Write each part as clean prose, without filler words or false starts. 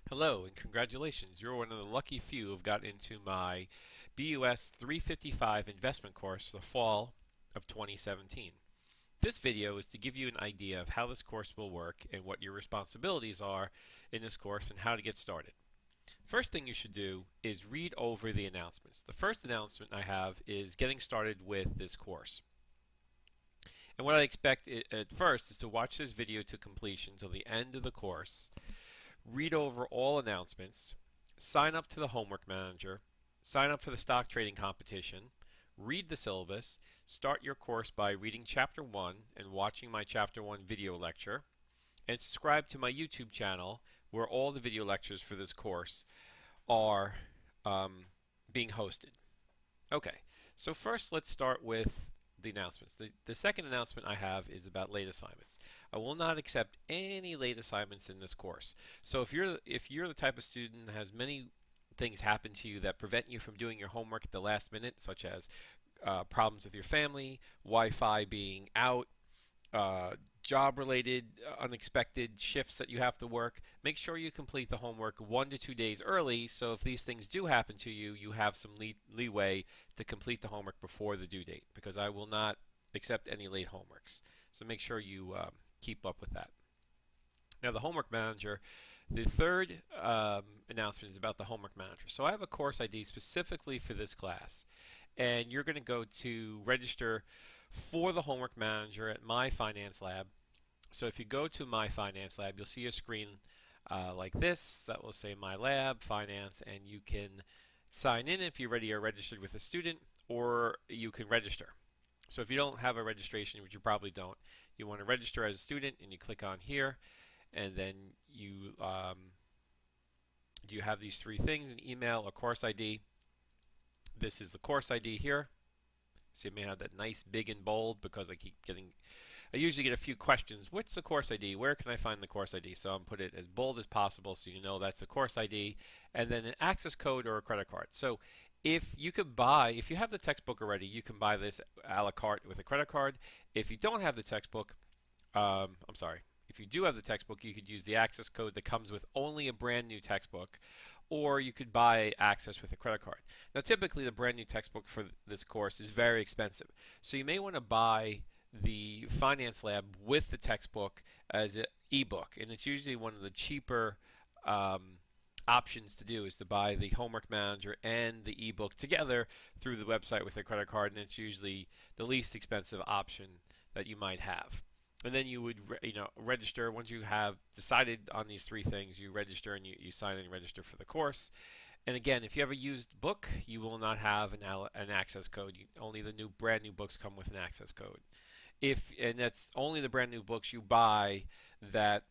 Hello and congratulations. You're one of the lucky few who've got into my BUS355 investment course for the fall of 2017. This video is to give you an idea of how this course will work and what your responsibilities are in this course and how to get started. First thing you should do is read over the announcements. The first announcement I have is getting started with this course. And what I expect at first is to watch this video to completion till the end of the course, read over all announcements, sign up to the homework manager, sign up for the stock trading competition, read the syllabus, start your course by reading Chapter 1 and watching my Chapter 1 video lecture, and subscribe to my YouTube channel where all the video lectures for this course are being hosted. Okay, so first let's start with the announcements. The second announcement I have is about late assignments. I will not accept any late assignments in this course. So if you're the type of student that has many things happen to you that prevent you from doing your homework at the last minute, such as problems with your family, Wi-Fi being out, job-related, unexpected shifts that you have to work, make sure you complete the homework 1 to 2 days early so if these things do happen to you, you have some leeway to complete the homework before the due date because I will not accept any late homeworks. So make sure you keep up with that. Now the homework manager, the third announcement is about the homework manager. So I have a course ID specifically for this class and you're going to go to register for the homework manager at My Finance Lab. So if you go to My Finance Lab, you'll see a screen like this that will say My Lab, Finance, and you can sign in if you already are registered with a student, or you can register. So if you don't have a registration, which you probably don't, you want to register as a student, and you click on here, and then you have these three things: an email, a course ID. This is the course ID here. So you may have that nice big and bold because I usually get a few questions. What's the course ID? Where can I find the course ID? So I'm put it as bold as possible so you know that's a course ID, and then an access code or a credit card. So if you have the textbook already, you can buy this a la carte with a credit card. If you don't have the textbook, if you do have the textbook, you could use the access code that comes with only a brand new textbook, or you could buy access with a credit card. Now typically the brand new textbook for this course is very expensive. So you may want to buy the Finance Lab with the textbook as an ebook, and it's usually one of the cheaper options to do is to buy the homework manager and the ebook together through the website with a credit card, and it's usually the least expensive option that you might have. And then you would register once you have decided on these three things. You register and you sign in and register for the course. And again, if you have a used book, you will not have an access code. Only the brand new books come with an access code. And that's only the brand new books you buy that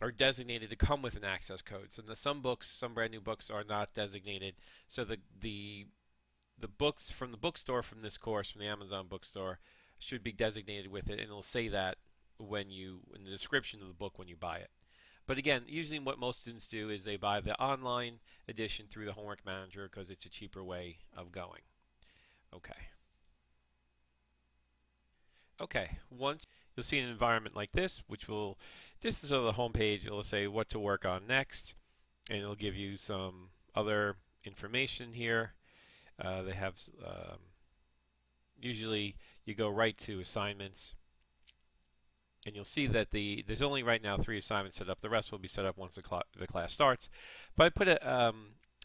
are designated to come with an access code. So some brand new books are not designated. So the books from the bookstore from this course, from the Amazon bookstore, should be designated with it, and it'll say that in the description of the book when you buy it. But again, usually what most students do is they buy the online edition through the homework manager because it's a cheaper way of going. Okay, once you'll see an environment like this, this is on the home page. It'll say what to work on next, and it'll give you some other information here. They have usually you go right to assignments, and you'll see that there's only right now 3 assignments set up. The rest will be set up once the class starts. But I put a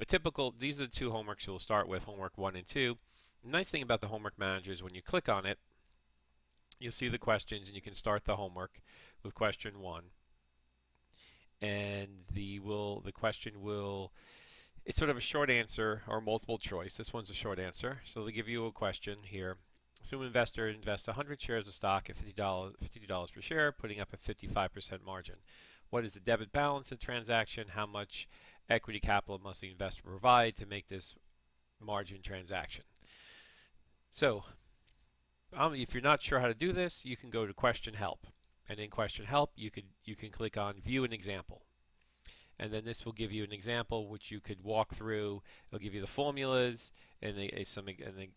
typical. These are the 2 homeworks you'll start with, homework 1 and 2. The nice thing about the homework manager is when you click on it, you'll see the questions, and you can start the homework with question 1. And the question will, it's sort of a short answer or multiple choice. This one's a short answer. So they give you a question here. Assume an investor invests 100 shares of stock at $50 per share, putting up a 55% margin. What is the debit balance of the transaction? How much equity capital must the investor provide to make this margin transaction? So if you're not sure how to do this, you can go to question help, and in question help you can click on view an example, and then this will give you an example which you could walk through. It'll give you the formulas and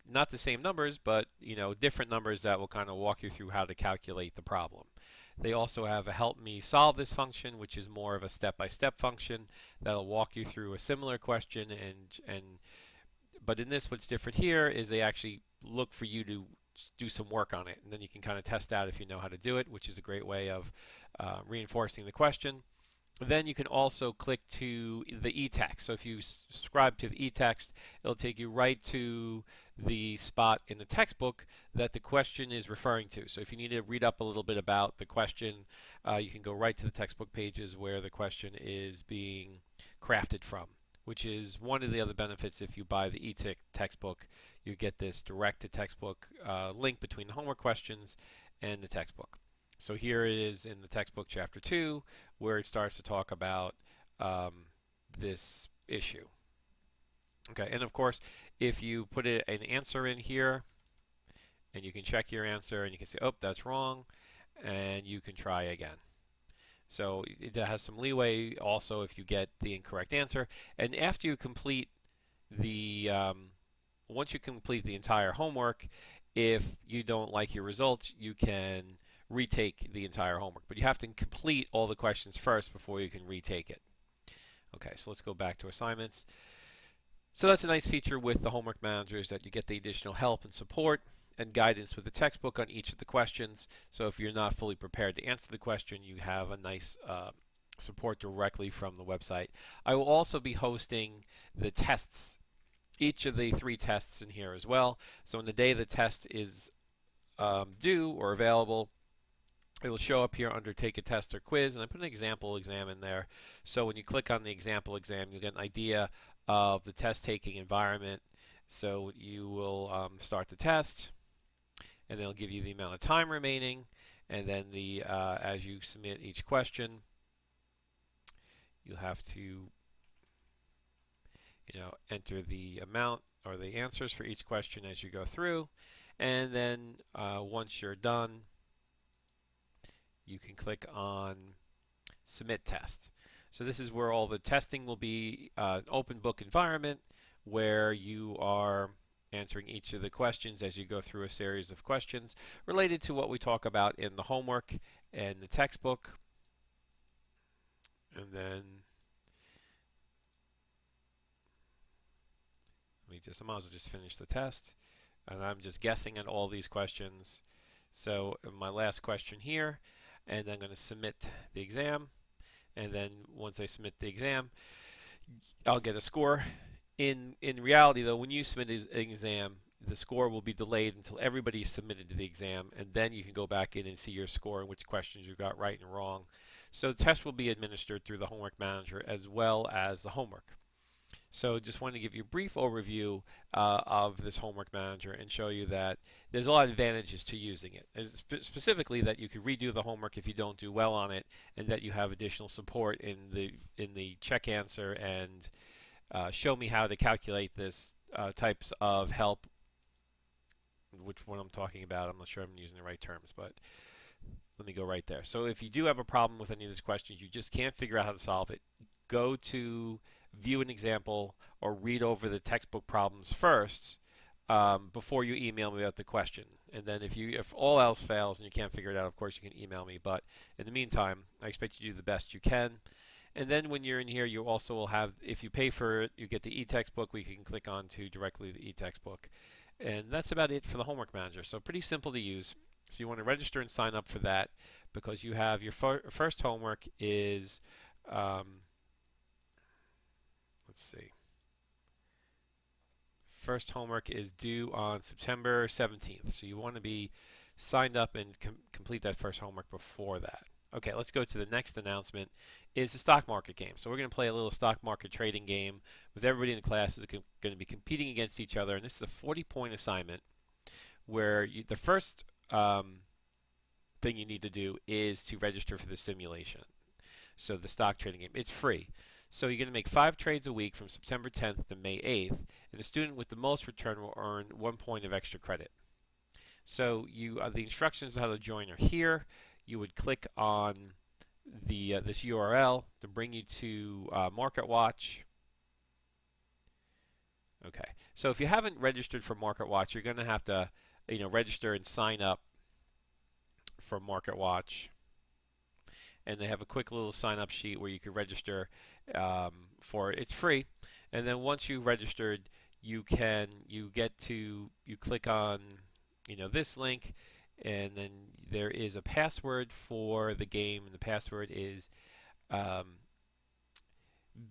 not the same numbers, but different numbers that will kind of walk you through how to calculate the problem. They also have a help me solve this function, which is more of a step-by-step function that'll walk you through a similar question. But in this, what's different here is they actually look for you to do some work on it, and then you can kind of test out if you know how to do it, which is a great way of reinforcing the question. Then you can also click to the e-text. So if you subscribe to the e-text, it'll take you right to the spot in the textbook that the question is referring to. So if you need to read up a little bit about the question, you can go right to the textbook pages where the question is being crafted from, which is one of the other benefits. If you buy the textbook, you get this direct to textbook link between the homework questions and the textbook. So here it is in the textbook chapter 2 where it starts to talk about this issue. Okay, and of course, if you put an answer in here, and you can check your answer, and you can say, oh, that's wrong, and you can try again. So it has some leeway also if you get the incorrect answer. And after you complete the, once you complete the entire homework, if you don't like your results, you can retake the entire homework. But you have to complete all the questions first before you can retake it. Okay, so let's go back to assignments. So that's a nice feature with the homework manager, is that you get the additional help and support and guidance with the textbook on each of the questions. So if you're not fully prepared to answer the question, you have a nice support directly from the website. I will also be hosting the tests, each of the 3 tests in here as well. So on the day the test is due or available, it will show up here under take a test or quiz, and I put an example exam in there. So when you click on the example exam, you'll get an idea of the test taking environment. So you will start the test, and they'll give you the amount of time remaining, and then the as you submit each question, you'll have to enter the amount or the answers for each question as you go through, and then once you're done, you can click on submit test. So this is where all the testing will be, an open book environment where you are answering each of the questions as you go through a series of questions related to what we talk about in the homework and the textbook. And then I might as well just finish the test. And I'm just guessing at all these questions. So my last question here, and then I'm going to submit the exam. And then once I submit the exam, I'll get a score. In reality, though, when you submit an exam, the score will be delayed until everybody's submitted to the exam, and then you can go back in and see your score and which questions you got right and wrong. So the test will be administered through the homework manager as well as the homework. So just wanted to give you a brief overview of this homework manager and show you that there's a lot of advantages to using it. Specifically that you can redo the homework if you don't do well on it, and that you have additional support in the check answer and show me how to calculate this types of help, which one I'm talking about. I'm not sure I'm using the right terms, but let me go right there. So if you do have a problem with any of these questions, you just can't figure out how to solve it, go to view an example or read over the textbook problems first before you email me about the question. And then if all else fails and you can't figure it out, of course you can email me. But in the meantime, I expect you to do the best you can. And then when you're in here, you also will have, if you pay for it, you get the e-textbook, where you can click on to directly the e-textbook. And that's about it for the homework manager. So pretty simple to use. So you want to register and sign up for that, because you have your first homework is let's see. First homework is due on September 17th. So you want to be signed up and complete that first homework before that. Okay, let's go to the next announcement, is the stock market game. So we're going to play a little stock market trading game with everybody in the class is going to be competing against each other. And this is a 40-point assignment where the first thing you need to do is to register for the simulation. So the stock trading game, it's free. So you're going to make 5 trades a week from September 10th to May 8th, and the student with the most return will earn 1 point of extra credit. So the instructions on how to join are here. You would click on this URL to bring you to MarketWatch. Okay, so if you haven't registered for MarketWatch, you're going to have to register and sign up for MarketWatch. and they have a quick little sign-up sheet where you can register for it. It's free, and then once you registered, you click on this link, and then there is a password for the game, and the password is um,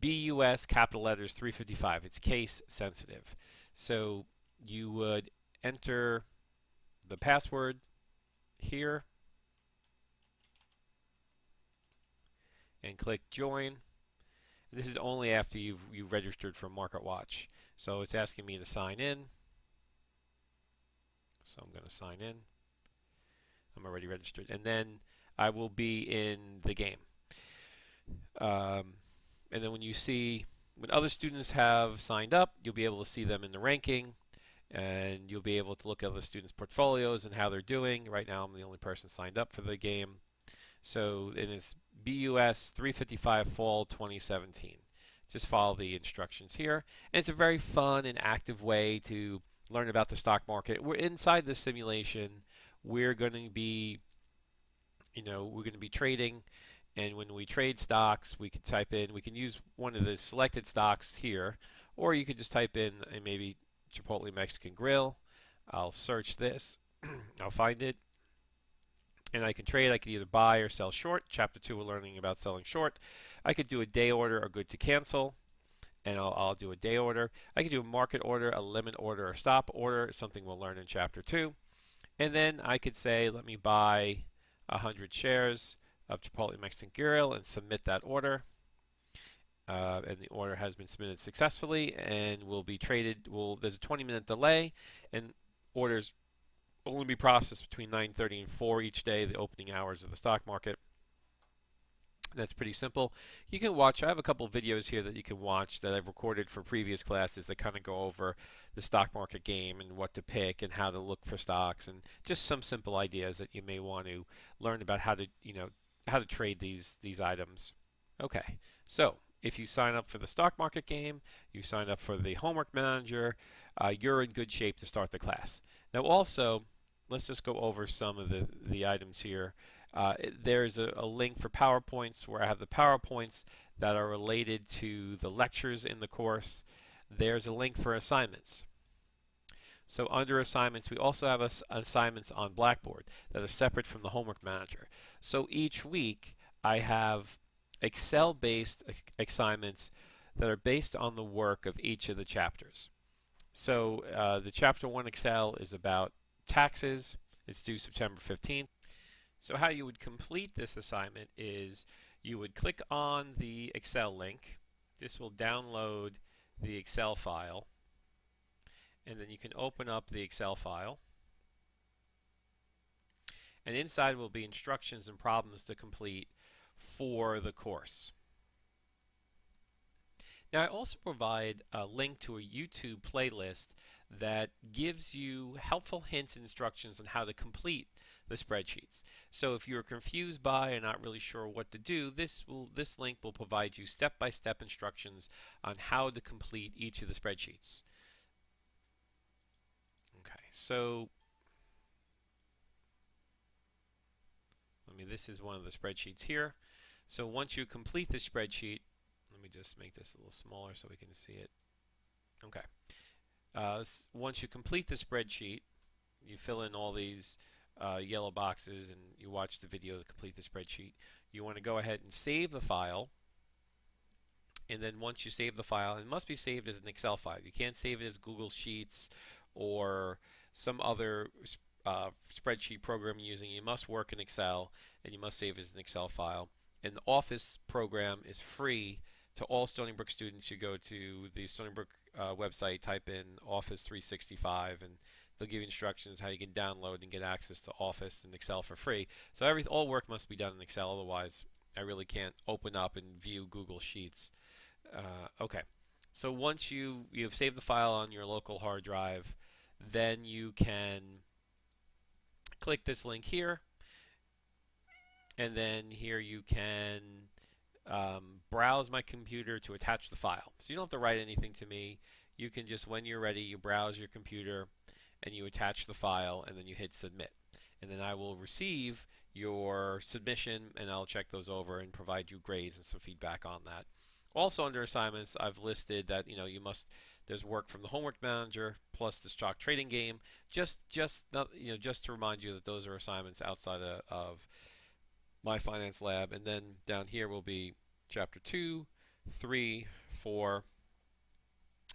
BUS capital letters 355. It's case sensitive. So you would enter the password here and click join. This is only after you've registered for MarketWatch. So it's asking me to sign in. So I'm going to sign in. I'm already registered. And then I will be in the game. And then when other students have signed up, you'll be able to see them in the ranking, and you'll be able to look at other students' portfolios and how they're doing. Right now, I'm the only person signed up for the game. So it is BUS 355 Fall 2017. Just follow the instructions here. And it's a very fun and active way to learn about the stock market. We're inside this simulation. We're going to be trading. And when we trade stocks, we can use one of the selected stocks here, or you could just type in maybe Chipotle Mexican Grill. I'll search this. I'll find it. And I can trade. I can either buy or sell short. Chapter 2, we're learning about selling short. I could do a day order or good to cancel, and I'll do a day order. I could do a market order, a limit order, or stop order, something we'll learn in Chapter 2. And then I could say, let me buy 100 shares of Chipotle Mexican Grill and submit that order. And the order has been submitted successfully and will be traded. There's a 20-minute delay, and orders will only be processed between 9:30 and 4 each day, the opening hours of the stock market. That's pretty simple. You can watch. I have a couple of videos here that you can watch that I've recorded for previous classes that kind of go over the stock market game and what to pick and how to look for stocks, and just some simple ideas that you may want to learn about how to trade these items. Okay, so if you sign up for the stock market game, you sign up for the homework manager, you're in good shape to start the class. Now also, let's just go over some of the items here. There's a link for PowerPoints where I have the PowerPoints that are related to the lectures in the course. There's a link for assignments. So under assignments, we also have assignments on Blackboard that are separate from the homework manager. So each week, I have Excel-based assignments that are based on the work of each of the chapters. So the Chapter 1 Excel is about taxes. It's due September 15th. So how you would complete this assignment is you would click on the Excel link. This will download the Excel file. And then you can open up the Excel file. And inside will be instructions and problems to complete for the course. Now I also provide a link to a YouTube playlist that gives you helpful hints and instructions on how to complete the spreadsheets. So if you're confused by and not really sure what to do, this link will provide you step-by-step instructions on how to complete each of the spreadsheets. Okay, so this is one of the spreadsheets here. So once you complete the spreadsheet, let me just make this a little smaller so we can see it. Okay. Once you complete the spreadsheet, you fill in all these yellow boxes and you watch the video to complete the spreadsheet. You want to go ahead and save the file. And then once you save the file, it must be saved as an Excel file. You can't save it as Google Sheets or some other spreadsheet program you're using. You must work in Excel, and you must save it as an Excel file. And the Office program is free to all Stony Brook students. You go to the Stony Brook website, type in Office 365, and they'll give you instructions how you can download and get access to Office and Excel for free. So all work must be done in Excel, otherwise I really can't open up and view Google Sheets. Okay, so once you've saved the file on your local hard drive, then you can click this link here, and then here you can browse my computer to attach the file. So you don't have to write anything to me. You can just, when you're ready, you browse your computer and you attach the file, and then you hit submit. and then I will receive your submission, and I'll check those over and provide you grades and some feedback on that. Also under assignments, I've listed that you must there's work from the homework manager plus the stock trading game. Just not, just to remind you that those are assignments outside of my finance lab. And then down here will be chapter 2, 3, 4,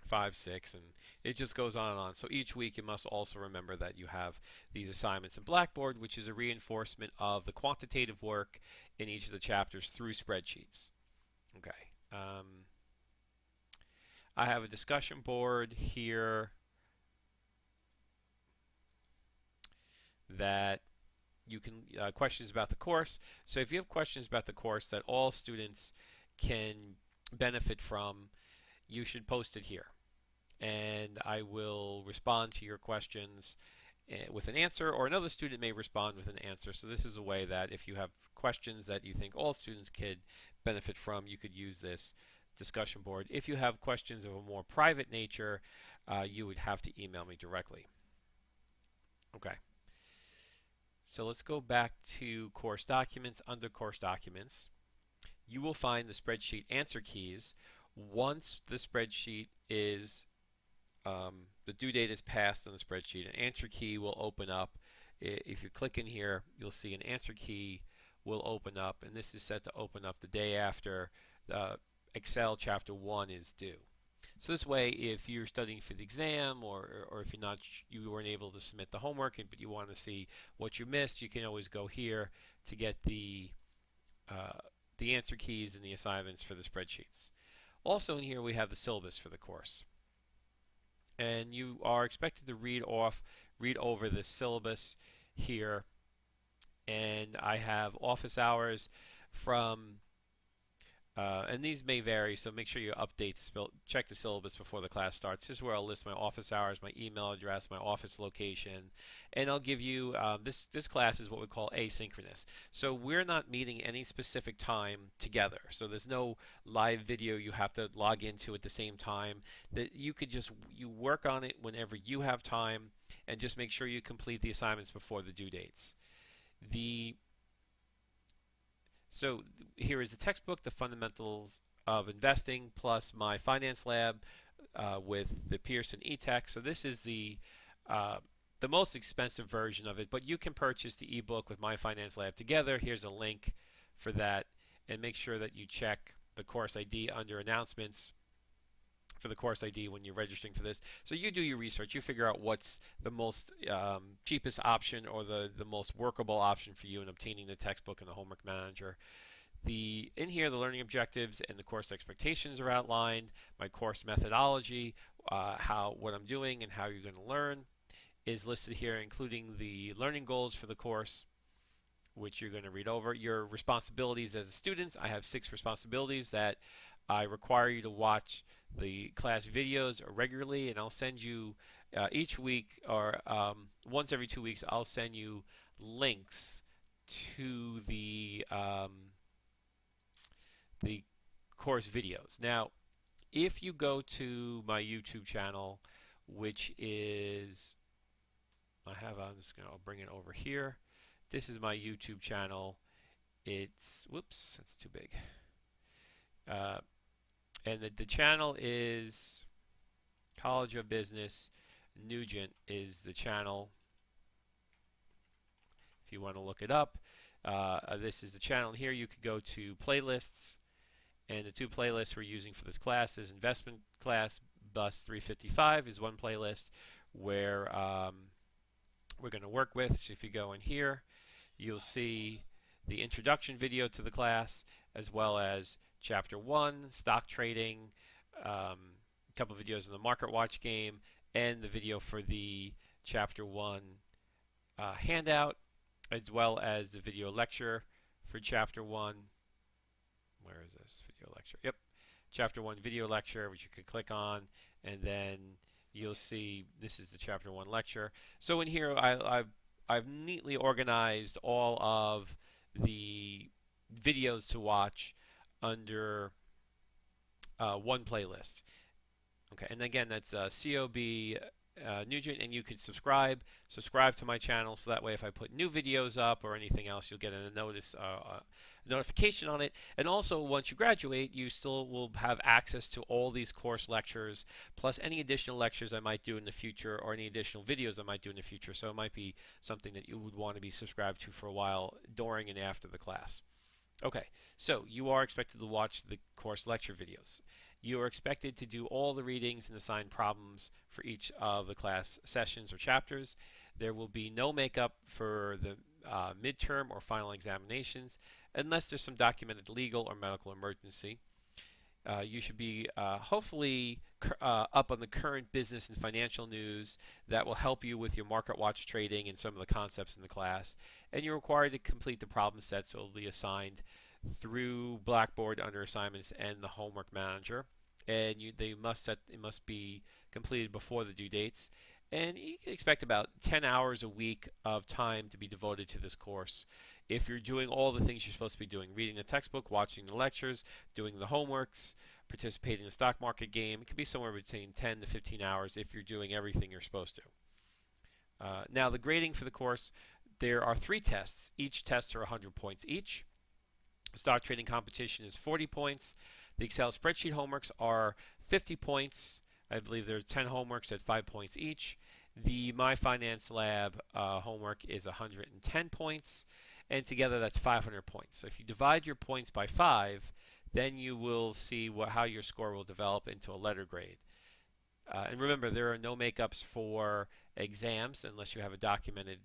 5, 6, and it just goes on and on. So each week you must also remember that you have these assignments in Blackboard, which is a reinforcement of the quantitative work in each of the chapters through spreadsheets. Okay. I have a discussion board here that you can questions about the course. So if you have questions about the course that all students can benefit from, you should post it here, and I will respond to your questions with an answer, or another student may respond with an answer. So this is a way that if you have questions that you think all students could benefit from, you could use this discussion board. If you have questions of a more private nature, you would have to email me directly. Okay. So let's go back to course documents. Under course documents, you will find the spreadsheet answer keys. Once the spreadsheet is, the due date is passed on the spreadsheet, an answer key will open up. If you click in here, you'll see an answer key will open up, and this is set to open up the day after the Excel chapter 1 is due. So this way, if you're studying for the exam, or if you weren't able to submit the homework, but you want to see what you missed, you can always go here to get the answer keys and the assignments for the spreadsheets. Also in here we have the syllabus for the course, and you are expected to read over the syllabus here. And I have office hours from and these may vary, so make sure you check the syllabus before the class starts. This is where I'll list my office hours, my email address, my office location, and I'll give you, this class is what we call asynchronous. So we're not meeting any specific time together. So there's no live video you have to log into at the same time. That you could you work on it whenever you have time, and just make sure you complete the assignments before the due dates. So here is the textbook, The Fundamentals of Investing, plus my finance lab with the Pearson e-text. So this is the most expensive version of it, but you can purchase the ebook with my finance lab together. Here's a link for that, and make sure that you check the course ID under announcements for the course ID when you're registering for this. So you do your research, you figure out what's the most cheapest option, or the most workable option for you in obtaining the textbook and the homework manager. In here, the learning objectives and the course expectations are outlined. My course methodology, what I'm doing and how you're going to learn is listed here, including the learning goals for the course, which you're going to read over. Your responsibilities as a student, I have 6 responsibilities that I require you to watch the class videos regularly, and I'll send you each week, or once every 2 weeks, I'll send you links to the course videos. Now, if you go to my YouTube channel, which is, I'll bring it over here. This is my YouTube channel. It's, whoops, that's too big. And the channel is College of Business. Nugent is the channel, if you want to look it up. This is the channel here. You could go to playlists, and the 2 playlists we're using for this class is investment class. BUS355 is one playlist where we're going to work with. So if you go in here, you'll see the introduction video to the class, as well as Chapter 1, stock trading, a couple of videos in the Market Watch game, and the video for the Chapter 1 handout, as well as the video lecture for Chapter 1. Where is this video lecture? Yep, Chapter 1 video lecture, which you could click on, and then you'll see this is the Chapter 1 lecture. So in here, I've neatly organized all of the videos to watch under one playlist. Okay, and again, that's COB Nugent, and you can subscribe to my channel, so that way if I put new videos up or anything else, you'll get a notification on it. And also, once you graduate, you still will have access to all these course lectures, plus any additional lectures I might do in the future, or any additional videos I might do in the future. So it might be something that you would want to be subscribed to for a while during and after the class. Okay, so you are expected to watch the course lecture videos. You are expected to do all the readings and assign problems for each of the class sessions or chapters. There will be no makeup for the midterm or final examinations unless there's some documented legal or medical emergency. You should be hopefully up on the current business and financial news that will help you with your market watch trading and some of the concepts in the class. And you're required to complete the problem sets that will be assigned through Blackboard under assignments and the homework manager. And it must be completed before the due dates. And you can expect about 10 hours a week of time to be devoted to this course. If you're doing all the things you're supposed to be doing, reading the textbook, watching the lectures, doing the homeworks, participating in the stock market game, it could be somewhere between 10 to 15 hours if you're doing everything you're supposed to. Now, the grading for the course, there are 3 tests. Each test are 100 points each. Stock trading competition is 40 points. The Excel spreadsheet homeworks are 50 points. I believe there are 10 homeworks at 5 points each. The My Finance Lab homework is 110 points, and together that's 500 points. So if you divide your points by 5, then you will see how your score will develop into a letter grade. And remember, there are no makeups for exams unless you have a documented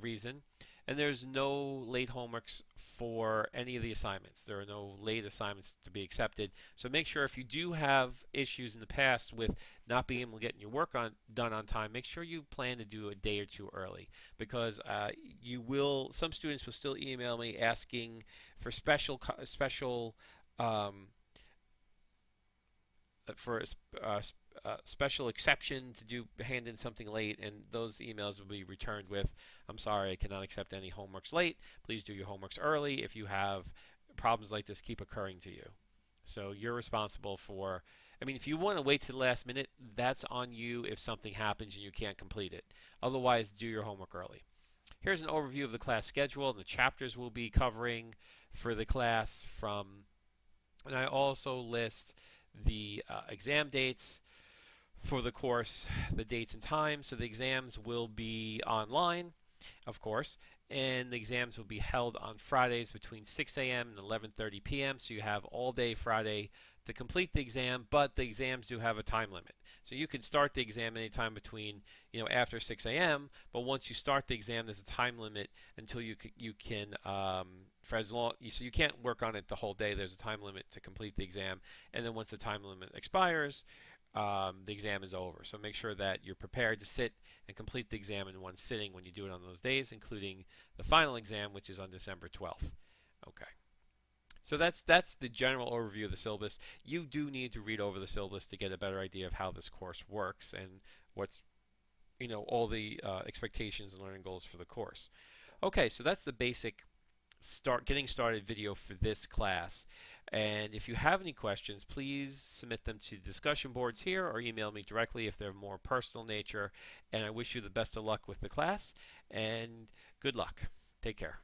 reason. And there's no late homeworks for any of the assignments. There are no late assignments to be accepted. So make sure, if you do have issues in the past with not being able to get your work done on time, make sure you plan to do a day or two early, because some students will still email me asking for special exception to hand in something late, and those emails will be returned with, "I'm sorry, I cannot accept any homeworks late. Please do your homeworks early. If you have problems like this keep occurring to you." So you're responsible for, if you want to wait to the last minute, that's on you if something happens and you can't complete it. Otherwise, do your homework early. Here's an overview of the class schedule and the chapters we'll be covering for the class and I also list the exam dates for the course, the dates and times. So the exams will be online, of course, and the exams will be held on Fridays between 6 a.m. and 11:30 p.m. So you have all day Friday to complete the exam, but the exams do have a time limit. So you can start the exam anytime between, after 6 a.m., but once you start the exam, there's a time limit until you can for as long, so you can't work on it the whole day. There's a time limit to complete the exam, and then once the time limit expires, the exam is over. So make sure that you're prepared to sit and complete the exam in one sitting when you do it on those days, including the final exam, which is on December 12th. Okay. So that's the general overview of the syllabus. You do need to read over the syllabus to get a better idea of how this course works and what's, all the expectations and learning goals for the course. Okay, so that's the basic getting started video for this class. And if you have any questions, please submit them to the discussion boards here or email me directly if they're more personal nature. And I wish you the best of luck with the class, and good luck. Take care.